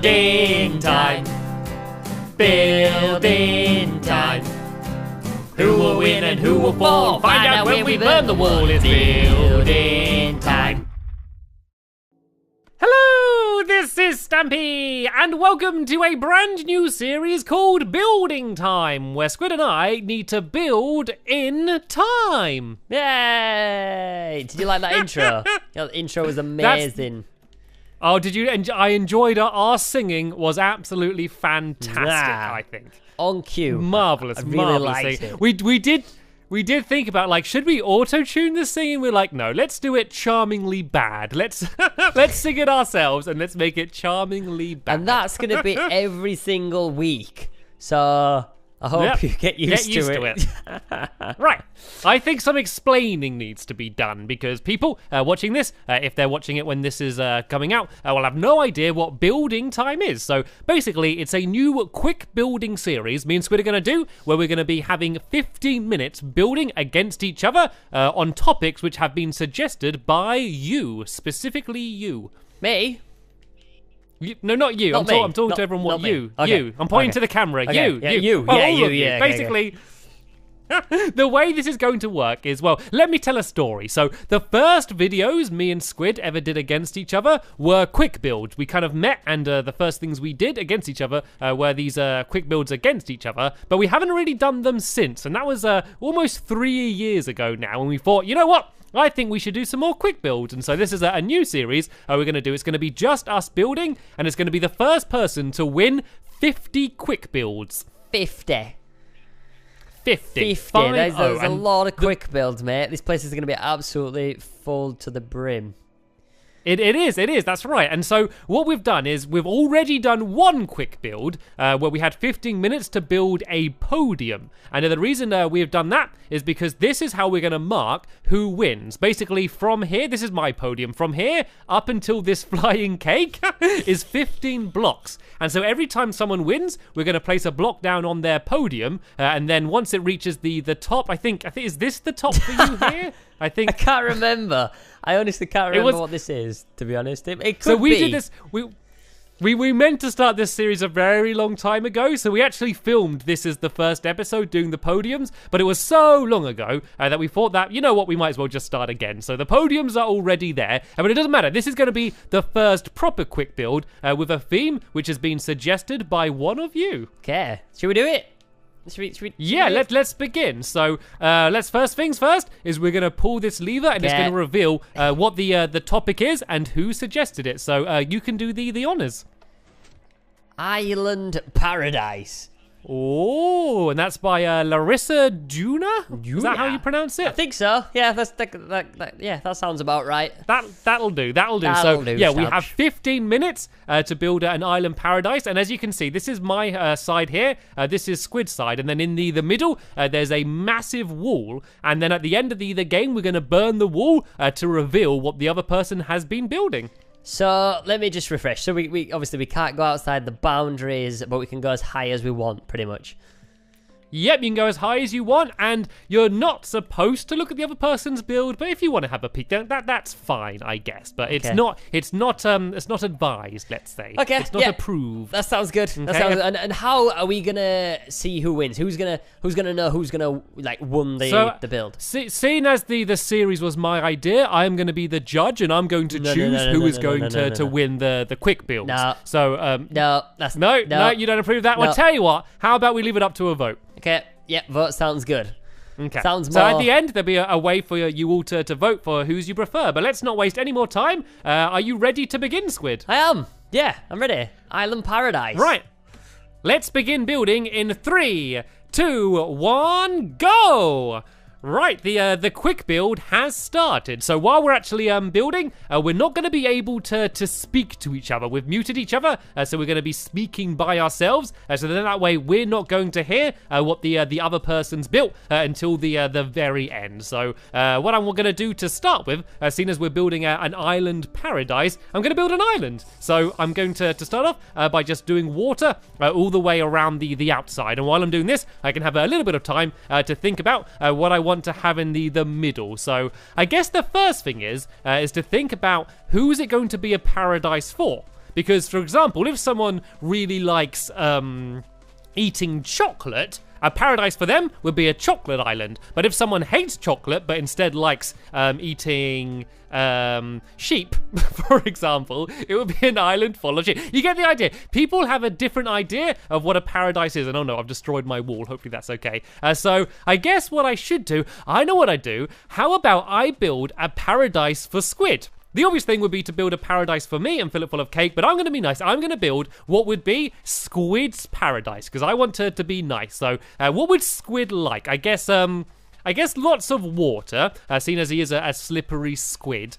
Building time. Building time. Who will win and who will fall? Find out when we burn the wall. It's building time. Hello, this is Stampy, and welcome to a brand new series called Building Time, where Squid and I need to build in time. Yay! Did you like that intro? Yeah, the intro was amazing. Oh, did you? I enjoyed it. Our singing was absolutely fantastic, I think. On cue. Marvelous, I really marvelous. liked it. We did think about, like, should we auto-tune the singing? We're like, no, let's do it charmingly bad. Let's sing it ourselves and let's make it charmingly bad. And that's going to be every single week. So I hope you get used to it. Right. I think some explaining needs to be done because people watching this, if they're watching it when this is coming out, will have no idea what building time is. So basically, it's a new quick building series me and Squid are going to do where we're going to be having 15 minutes building against each other on topics which have been suggested by you, specifically you. Me? No, not you. I'm talking to everyone. What you? Okay. You. I'm pointing to the camera. Okay. You. Yeah, you. you. Oh, Yeah, all you. of Yeah. Basically, the way this is going to work is, well, let me tell a story. So the first videos me and Squid ever did against each other were quick builds. We kind of met, and the first things we did against each other were these quick builds against each other. But we haven't really done them since, and that was almost 3 years ago now. And we thought, you know what? I think we should do some more quick builds. And so this is a new series we're going to do. It's going to be just us building, and it's going to be the first person to win 50 quick builds. 50. 50. There's a lot of quick builds, mate. This place is going to be absolutely full to the brim. It is, that's right. And so what we've done is we've already done one quick build where we had 15 minutes to build a podium. And the reason we have done that is because this is how we're going to mark who wins. Basically from here, this is my podium, from here up until this flying cake is 15 blocks. And so every time someone wins, we're going to place a block down on their podium. And then once it reaches the top, I think, is this the top for you here? I can't remember. I honestly can't remember what this is, to be honest. It could so we be. did this. We meant to start this series a very long time ago, so we actually filmed this as the first episode doing the podiums, but it was so long ago that we thought that, you know what, we might as well just start again. So the podiums are already there, but it doesn't matter. This is going to be the first proper quick build with a theme which has been suggested by one of you. Okay, should we do it? Let's begin. So let's first things first is we're going to pull this lever and it's going to reveal what the topic is and who suggested it. So you can do the honors. Island Paradise. Oh, and that's by Larissa Juna? Is that how you pronounce it? I think so. Yeah, that sounds about right. That'll do. We have 15 minutes to build an island paradise, and as you can see, this is my side here. This is Squid's side, and then in the middle, there's a massive wall, and then at the end of the game, we're going to burn the wall to reveal what the other person has been building. So let me just refresh. So we obviously we can't go outside the boundaries, but we can go as high as we want, pretty much. Yep, you can go as high as you want, and you're not supposed to look at the other person's build. But if you want to have a peek, that's fine, I guess. But it's not advised. Let's say. Okay. It's not approved. That sounds good. Okay. That sounds. And how are we gonna see who wins? Who's gonna know who's gonna won the build? Seeing as the series was my idea, I'm going to be the judge, and I'm going to choose who is going to win the quick builds. No. So no, you don't approve that. No. Well, tell you what. How about we leave it up to a vote? Okay, yeah, vote sounds good. Okay. Sounds more... So at the end, there'll be a way for you all to vote for whose you prefer. But let's not waste any more time. Are you ready to begin, Squid? I am. Yeah, I'm ready. Island Paradise. Right. Let's begin building in 3, 2, 1, go! Right, the quick build has started. So while we're actually building, we're not going to be able to speak to each other. We've muted each other, so we're going to be speaking by ourselves. So then that way we're not going to hear what the other person's built until the very end. So what I'm going to do to start with, seeing as we're building an island paradise, I'm going to build an island. So I'm going to start off by just doing water all the way around the outside. And while I'm doing this, I can have a little bit of time to think about what I want to have in the middle. So I guess the first thing is to think about who is it going to be a paradise for. because, for example, if someone really likes eating chocolate, a paradise for them would be a chocolate island. But if someone hates chocolate but instead likes eating sheep, for example, it would be an island full of sheep. You get the idea. People have a different idea of what a paradise is. And oh no, I've destroyed my wall. Hopefully that's okay. So I guess what I should do, I know what I do. How about I build a paradise for squid? The obvious thing would be to build a paradise for me and fill it full of cake, but I'm going to be nice. I'm going to build what would be Squid's paradise, because I want to be nice. So what would Squid like? I guess lots of water, seeing as he is a slippery squid.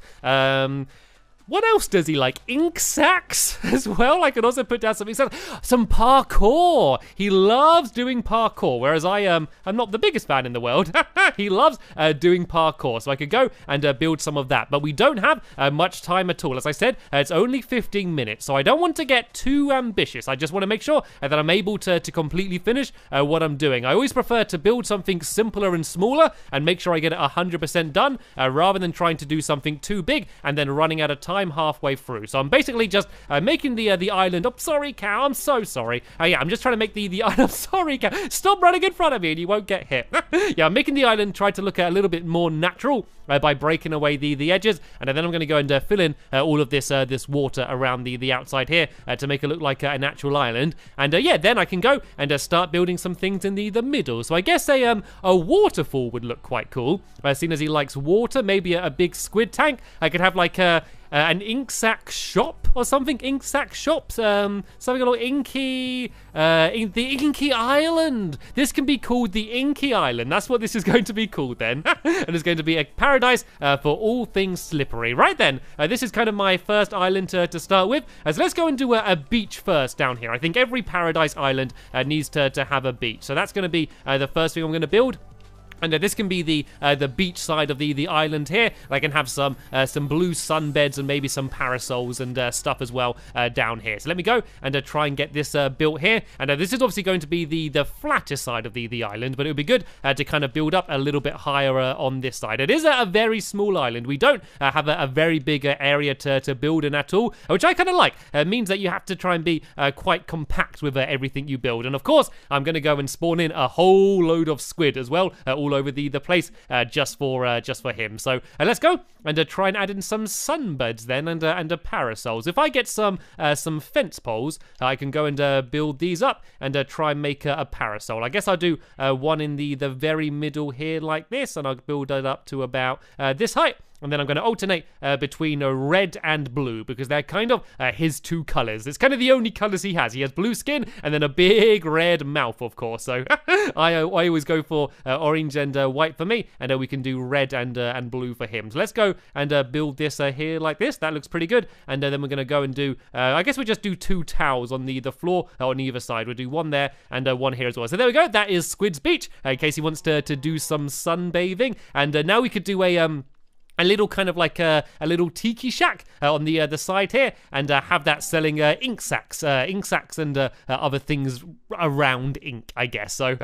What else does he like? Ink sacs as well. I could also put down some parkour. He loves doing parkour, whereas I'm not the biggest fan in the world. He loves doing parkour, so I could go and build some of that. But we don't have much time at all. As I said, it's only 15 minutes, so I don't want to get too ambitious. I just want to make sure that I'm able to completely finish what I'm doing. I always prefer to build something simpler and smaller and make sure I get it 100% done, rather than trying to do something too big and then running out of time halfway through. So I'm basically just making the island. Oh, sorry, cow. I'm so sorry. Yeah, I'm just trying to make the island. I'm sorry, cow. Stop running in front of me and you won't get hit. Yeah, I'm making the island try to look a little bit more natural by breaking away the edges, and then I'm going to go and fill in all of this water around the outside here to make it look like a natural island. And yeah, then I can go and start building some things in the middle. So I guess a waterfall would look quite cool. Seeing as he likes water, maybe a big squid tank. I could have like an ink sac shop or something. Ink sac shops, something along the Inky Island. This can be called the Inky Island. That's what this is going to be called then. And it's going to be a paradise for all things slippery. Right then, this is kind of my first island to start with. So let's go and do a beach first down here. I think every paradise island needs to have a beach. So that's going to be the first thing I'm going to build. And this can be the beach side of the island here. I can have some blue sunbeds and maybe some parasols and stuff as well down here. So let me go and try and get this built here. And this is obviously going to be the flatter side of the island, but it would be good to kind of build up a little bit higher on this side. It is a very small island. We don't have a very big area to build in at all, which I kind of like. It means that you have to try and be quite compact with everything you build. And of course, I'm going to go and spawn in a whole load of squid as well, all over the place just for him. So let's go and try and add in some sunbeds then and parasols. If I get some fence poles, I can go and build these up and try and make a parasol. I guess I'll do one in the very middle here like this, and I'll build it up to about this height. And then I'm going to alternate between red and blue, because they're kind of his two colors. It's kind of the only colors he has. He has blue skin and then a big red mouth, of course. So I always go for orange and white for me, and we can do red and blue for him. So let's go and build this here like this. That looks pretty good. And then we're going to go and do, I guess we'll just do two towels on the floor on either side. We'll do one there and one here as well. So there we go. That is Squid's beach, in case he wants to do some sunbathing. And now we could do a little kind of like a little tiki shack on the side here, and have that selling ink sacs and other things around ink, I guess. So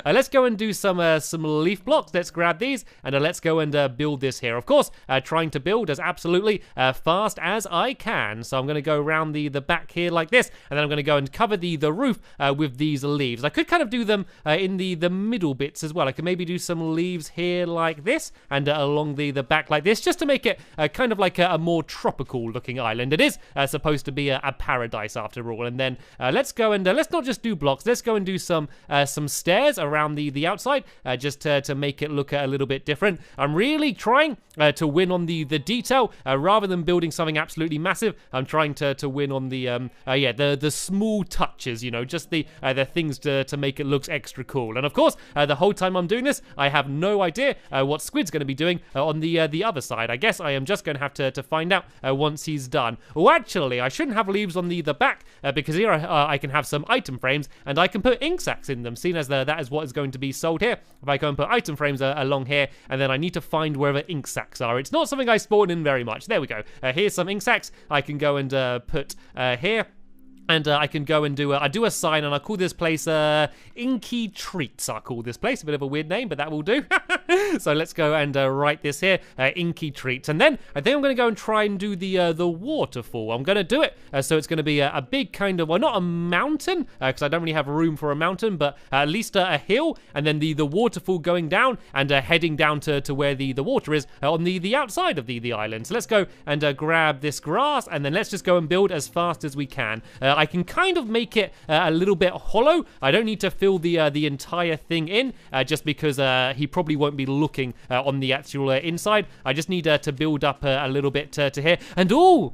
let's go and do some leaf blocks. Let's grab these and let's go and build this here. Of course, trying to build as absolutely fast as I can. So I'm going to go around the back here like this, and then I'm going to go and cover the roof with these leaves. I could kind of do them in the middle bits as well. I could maybe do some leaves here like this, and along the back like this, just to make it kind of like a more tropical looking island. It is supposed to be a paradise after all. And then let's go and let's not just do blocks, let's go and do some stairs around the outside, just to make it look a little bit different. I'm really trying to win on the detail rather than building something absolutely massive. I'm trying to win on the small touches, you know, just the things to make it look extra cool. And of course, the whole time I'm doing this, I have no idea what Squid's going to be doing on the other side. I guess I am just going to have to find out once he's done. Oh, actually, I shouldn't have leaves on the back, because here I can have some item frames, and I can put ink sacs in them, seeing as that is what is going to be sold here. If I go and put item frames along here, and then I need to find wherever ink sacs are. It's not something I spawn in very much. There we go. Here's some ink sacs I can go and put here. And I can go and do a sign, and I'll call this place Inky Treats. I'll call this place. A bit of a weird name, but that will do. So let's go and write this here, inky treats. And then I think I'm going to go and try and do the waterfall. I'm going to do it so it's going to be a big kind of, well, not a mountain, because I don't really have room for a mountain, but at least a hill, and then the waterfall going down and heading down to where the water is on the outside of the island. So let's go and grab this grass, and then let's just go and build as fast as we can. I can kind of make it a little bit hollow. I don't need to fill the entire thing in, just because he probably won't be looking on the actual inside. I just need to build up a little bit to here. And oh,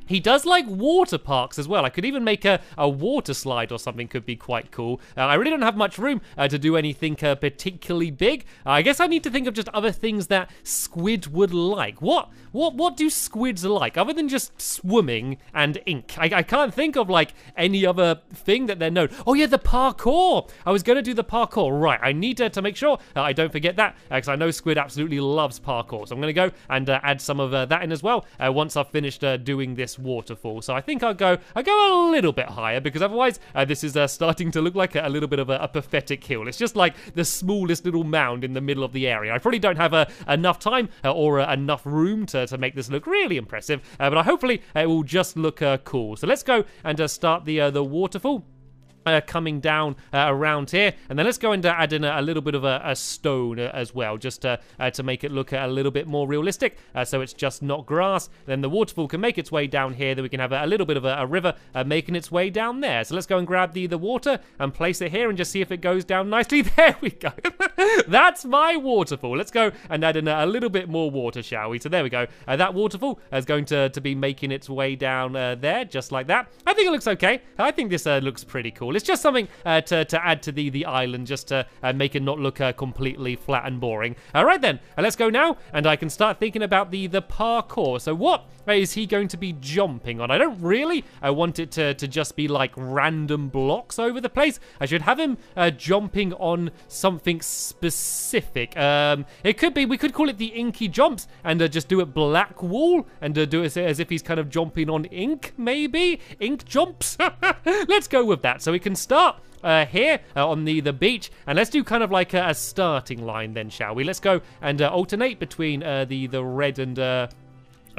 he does like water parks as well. I could even make a water slide or something, could be quite cool. I really don't have much room to do anything particularly big. I guess I need to think of just other things that squid would like. What do squids like other than just swimming and ink? I can't think of like any other thing that they're known. Oh yeah, the parkour. I was going to do the parkour. Right, I need to make sure I don't forget that, because I know squid absolutely loves parkour. So I'm going to go and add some of that in as well once I've finished doing this waterfall. So I think I'll go a little bit higher, because otherwise this is starting to look like a little bit of a pathetic hill. It's just like the smallest little mound in the middle of the area. I probably don't have enough time or enough room to make this look really impressive, but hopefully it will just look cool. So let's go and start the waterfall. Coming down around here, and then let's go and add in a little bit of a stone as well, just to make it look a little bit more realistic, so it's just not grass. Then the waterfall can make its way down here, then we can have a little bit of a river making its way down there. So let's go and grab the water and place it here and just see if it goes down nicely. There we go. That's my waterfall. Let's go and add in a little bit more water, shall we? So there we go. That waterfall is going to be making its way down there, just like that. I think it looks okay. I think this looks pretty cool. It's just something to add to the island, just to make it not look completely flat and boring. All right then, let's go now, and I can start thinking about the parkour. So what is he going to be jumping on? I don't really want it to just be like random blocks over the place. I should have him jumping on something specific. It could be, we could call it the inky jumps, and just do it black wool, and do it as if he's kind of jumping on ink, maybe? Ink jumps? Let's go with that. So we can start here on the beach, and let's do kind of like a starting line then, shall we? Let's go and alternate between the red and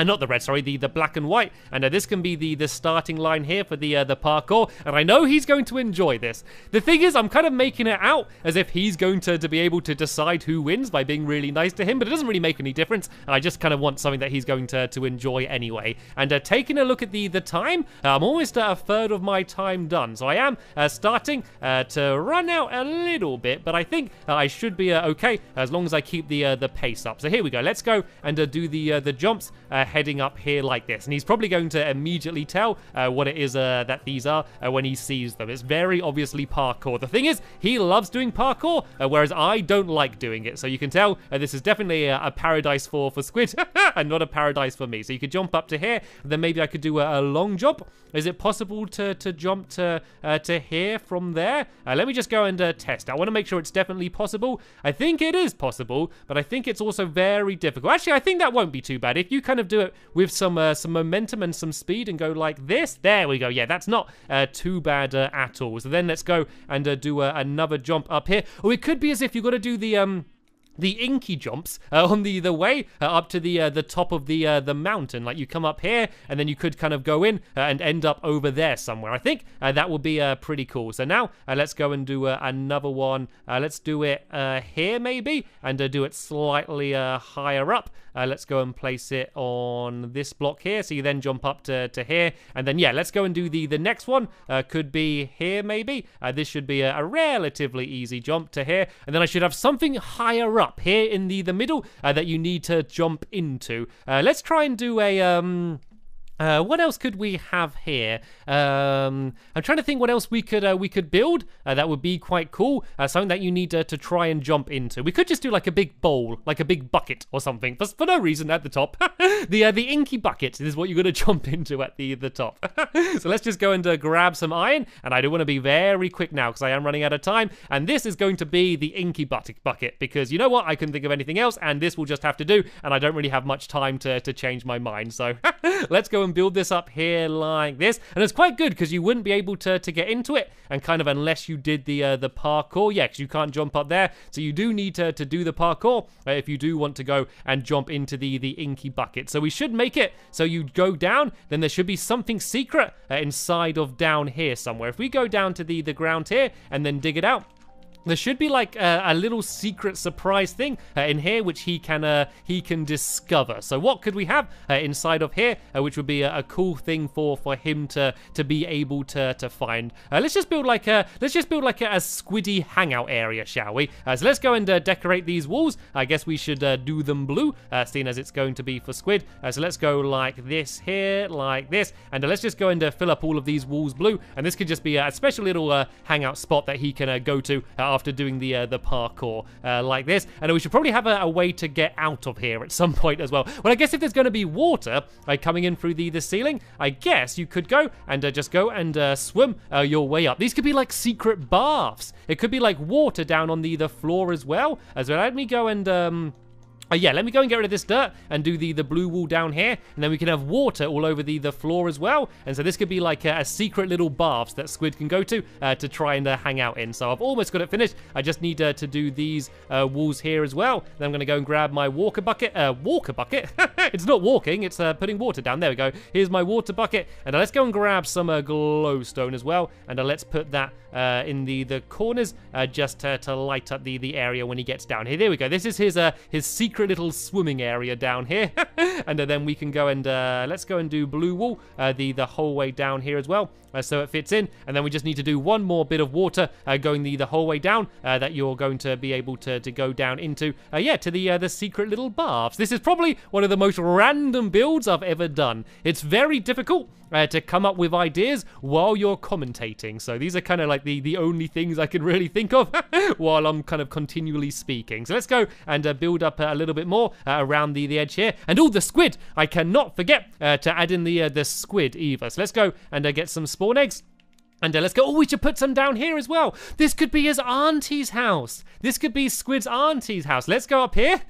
not the red, sorry, the black and white. And this can be the starting line here for the parkour. And I know he's going to enjoy this. The thing is, I'm kind of making it out as if he's going to be able to decide who wins by being really nice to him, but it doesn't really make any difference. I just kind of want something that he's going to enjoy anyway. And taking a look at the time, I'm almost a third of my time done. So I am starting to run out a little bit, but I think I should be okay as long as I keep the pace up. So here we go. Let's go and do the jumps heading up here like this, and he's probably going to immediately tell what it is that these are when he sees them. It's very obviously parkour. The thing is, he loves doing parkour, whereas I don't like doing it. So you can tell this is definitely a paradise for squid and not a paradise for me. So you could jump up to here, then maybe I could do a long jump. Is it possible to jump to here from there? Let me just go and test. I want to make sure it's definitely possible. I think it is possible, but I think it's also very difficult. Actually, I think that won't be too bad. If you kind of do it with some momentum and some speed and go like this, there we go. Yeah, that's not too bad at all. So then let's go and do another jump up here. Or it could be as if you've got to do the inky jumps on the way up to the top of the mountain. Like you come up here, and then you could kind of go in and end up over there somewhere. I think that would be pretty cool. So now let's go and do another one. Let's do it here maybe, and do it slightly higher up. Let's go and place it on this block here. So you then jump up to here, and then yeah, let's go and do the next one. Could be here maybe. This should be a relatively easy jump to here, and then I should have something higher up here in the middle that you need to jump into. Let's try and do a what else could we have here? I'm trying to think what else we could build that would be quite cool. Something that you need to try and jump into. We could just do like a big bowl, like a big bucket or something, for no reason at the top. the inky bucket is what you're going to jump into at the top. So let's just go and grab some iron, and I do want to be very quick now because I am running out of time. And this is going to be the inky bucket, because you know what? I couldn't think of anything else, and this will just have to do, and I don't really have much time to change my mind. So let's go and and build this up here like this. And it's quite good because you wouldn't be able to get into it, and kind of unless you did the parkour. Yeah, because you can't jump up there. So you do need to do the parkour if you do want to go and jump into the inky bucket. So we should make it so you go down, then there should be something secret inside of down here somewhere. If we go down to the ground here and then dig it out, there should be like a little secret surprise thing in here which he can discover. So what could we have inside of here, which would be a cool thing for him to be able to find? Let's just build like a squiddy hangout area, shall we? So let's go and decorate these walls. I guess we should do them blue, seeing as it's going to be for squid. So let's go like this here, like this, and let's just go and fill up all of these walls blue. And this could just be a special little hangout spot that he can go to after doing the parkour like this. And we should probably have a way to get out of here at some point as well. Well, I guess if there's going to be water coming in through the ceiling, I guess you could go and just go and swim your way up. These could be like secret baths. It could be like water down on the floor as well. So let me go and yeah, let me go and get rid of this dirt and do the blue wall down here, and then we can have water all over the floor as well. And so this could be like a secret little baths that Squid can go to try and hang out in. So I've almost got it finished. I just need to do these walls here as well. Then I'm going to go and grab my walker bucket. Walker bucket? It's not walking, it's putting water down. There we go. Here's my water bucket. And let's go and grab some glowstone as well. And let's put that in the corners just to light up the area when he gets down here. There we go. This is his secret little swimming area down here. And then we can go and let's go and do blue wall the whole way down here as well, so it fits in. And then we just need to do one more bit of water going the whole way down that you're going to be able to go down into to the secret little baths. This is probably one of the most random builds I've ever done. It's very difficult to come up with ideas while you're commentating, so these are kind of like the only things I can really think of while I'm kind of continually speaking. So let's go and build up a little bit more around the edge here. And the squid, I cannot forget to add in the squid either. So let's go and get some spawn eggs. And let's go. We should put some down here as well. This could be his auntie's house. This could be Squid's auntie's house. Let's go up here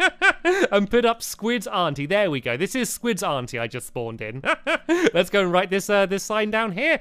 and put up Squid's auntie. There we go. This is Squid's auntie I just spawned in. Let's go and write this sign down here.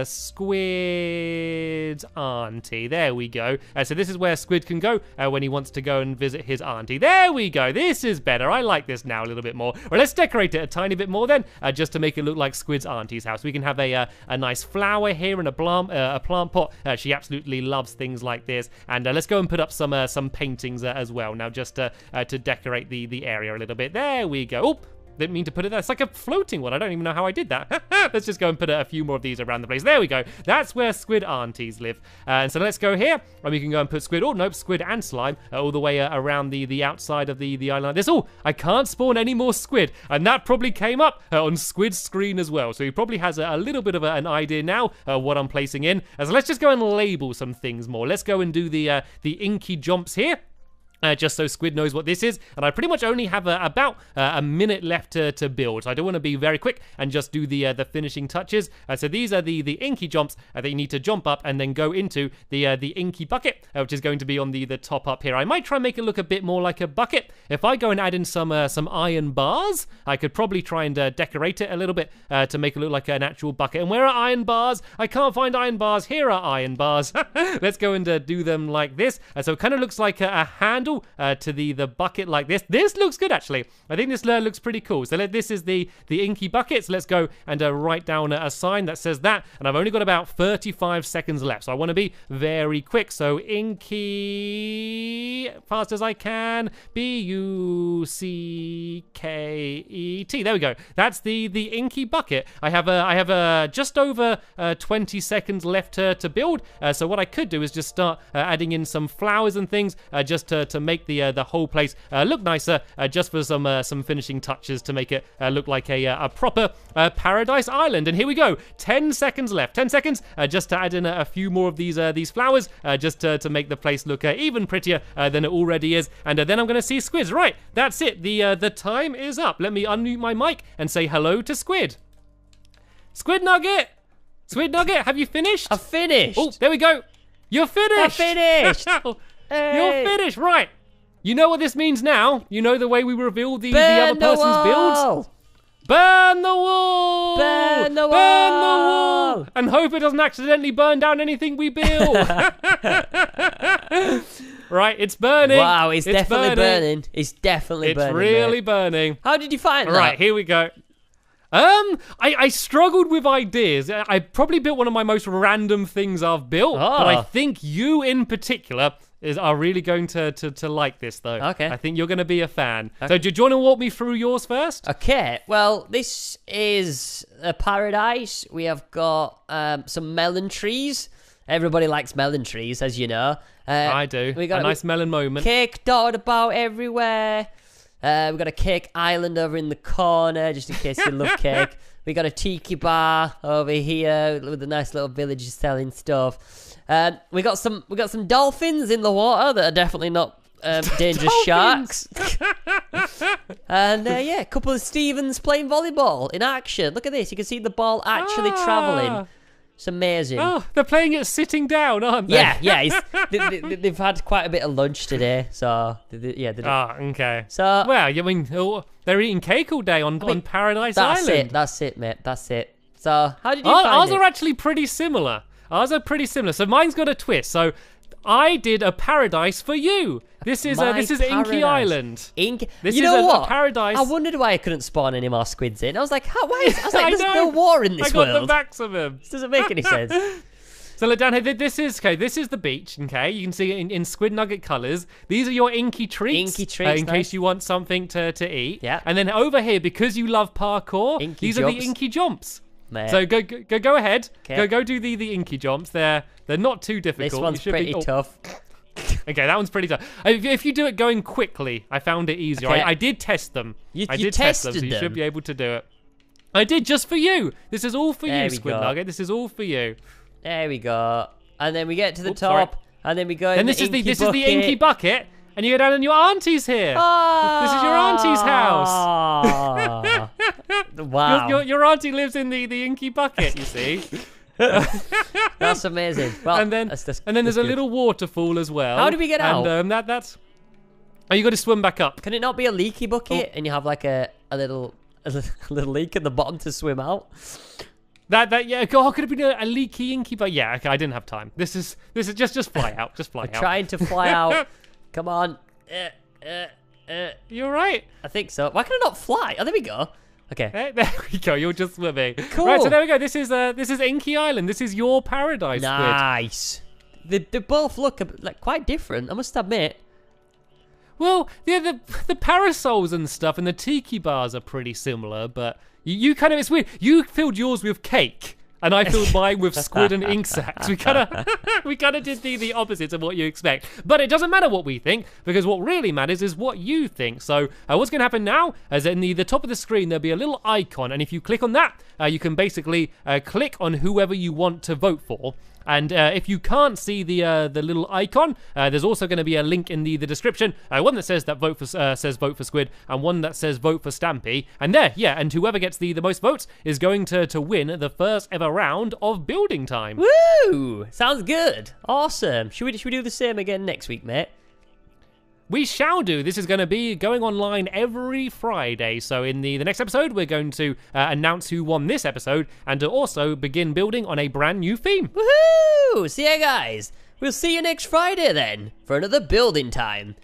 Squid's auntie. There we go. So this is where Squid can go when he wants to go and visit his auntie. There we go. This is better. I like this now a little bit more. Well, let's decorate it a tiny bit more then, just to make it look like Squid's auntie's house. We can have a nice flower here and a plant pot. She absolutely loves things like this. And let's go and put up some paintings as well now, just to decorate the area a little bit. There we go. Oh, didn't mean to put it there. It's like a floating one. I don't even know how I did that. Let's just go and put a few more of these around the place. There we go. That's where Squid aunties live. And so let's go here, and we can go and put Squid. Oh, nope, Squid and Slime all the way around the outside of the island like this. Oh, I can't spawn any more Squid. And that probably came up on Squid's screen as well. So he probably has a little bit of an idea now what I'm placing in. So let's just go and label some things more. Let's go and do the inky jumps here. Just so Squid knows what this is. And I pretty much only have about a minute left to build. So I don't want to be very quick and just do the finishing touches. So these are the inky jumps that you need to jump up and then go into the inky bucket, which is going to be on the top up here. I might try and make it look a bit more like a bucket. If I go and add in some iron bars, I could probably try and decorate it a little bit to make it look like an actual bucket. And where are iron bars? I can't find iron bars. Here are iron bars. Let's go and do them like this. So it kind of looks like a handle to the bucket like this. This looks good, actually. I think this looks pretty cool. So this is the inky bucket. So let's go and write down a sign that says that. And I've only got about 35 seconds left. So I want to be very quick. So inky, fast as I can, B-U-C-K-E-T. There we go. That's the inky bucket. I have just over 20 seconds left to build. So what I could do is just start adding in some flowers and things just to make the whole place look nicer, just for some finishing touches to make it look like a proper paradise island. And here we go. 10 seconds left. 10 seconds just to add in a few more of these flowers, just to make the place look even prettier than it already is. And then I'm going to see Squids. Right, that's it. The time is up. Let me unmute my mic and say hello to Squid. Squid Nugget! Squid Nugget, have you finished? I've finished. Oh, there we go. You're finished. I finished. Hey. You're finished, right. You know what this means now? You know the way we reveal the other person's builds? Burn the wall! Burn the wall! Burn the wall! And hope it doesn't accidentally burn down anything we build. Right, it's burning. Wow, it's definitely burning. It's definitely burning. It's really mate. burning. How did you find that? Right, here we go. I struggled with ideas. I probably built one of my most random things I've built, but I think you in particular are really going to like this, though. Okay. I think you're going to be a fan. Okay. So do you want to walk me through yours first? Okay, well, this is a paradise. We have got some melon trees. Everybody likes melon trees, as you know. I do. We got a nice melon moment. Cake dotted about everywhere. We've got a cake island over in the corner, just in case you love cake. We got a tiki bar over here with a nice little village selling stuff. We got some dolphins in the water that are definitely not dangerous sharks. And yeah, a couple of Stevens playing volleyball in action. Look at this. You can see the ball actually traveling. It's amazing. Oh, they're playing it sitting down, aren't they? Yeah. They've had quite a bit of lunch today, so yeah. Okay. So well, I mean, they're eating cake all day on Paradise Island. That's it, mate. That's it. So how did you find ours it? are actually pretty similar. Ours are pretty similar. So mine's got a twist. So I did a paradise for you. This is Inky Island. This you is know what? A paradise. I wondered why I couldn't spawn any more squids in. I was like, there's no war in this world. I got the maximum. This doesn't make any sense. So look down here. This is the beach. Okay, you can see it in squid nugget colours. These are your Inky treats. Inky treats, in case you want something to eat. Yeah. And then over here, because you love parkour, these are the Inky jumps. Mate. So go ahead. Okay. Go do the Inky jumps. They're not too difficult. This one's pretty tough. Okay, that one's pretty tough. If you do it going quickly, I found it easier. Okay. I did test them. I you did test them, so tested you should them? be able to do it. I did just for you. This is all for There you, we Squid go. Nugget. This is all for you. There we go. And then we get to the Oops, top, sorry. and then we go. And in this the is the Inky Inky bucket, and you go down and your auntie's here. Oh, This is your auntie's house. Wow. Your auntie lives in the Inky bucket. You see. That's amazing. Well, and then there's a little waterfall as well. How do we get out? And that's. Oh, you got to swim back up. Can it not be a leaky bucket and you have like a little leak at the bottom to swim out? Yeah. God, could it be a leaky Inky? But yeah, okay. I didn't have time. This is just fly out. Just fly out. Trying to fly out. Come on. You're right. I think so. Why can I not fly? Oh, there we go. Okay. There we go. You're just swimming. Cool. Right. So there we go. This is Inky Island. This is your paradise. Squid. Nice. They both look like quite different, I must admit. Well, yeah, the parasols and stuff and the tiki bars are pretty similar, but you kind of, it's weird. You filled yours with cake, and I filled mine with squid and ink sacs. We kind of did the opposites of what you expect. But it doesn't matter what we think, because what really matters is what you think. So what's going to happen now is in the top of the screen, there'll be a little icon, and if you click on that, you can basically click on whoever you want to vote for. And if you can't see the little icon, there's also going to be a link in the description. One that says vote for Squid, and one that says vote for Stampy. And and whoever gets the most votes is going to win the first ever round of building time. Woo! Sounds good. Awesome. Should we do the same again next week, mate? We shall do. This is going to be going online every Friday. So in the next episode, we're going to announce who won this episode and to also begin building on a brand new theme. Woohoo! See ya, guys. We'll see you next Friday then for another building time.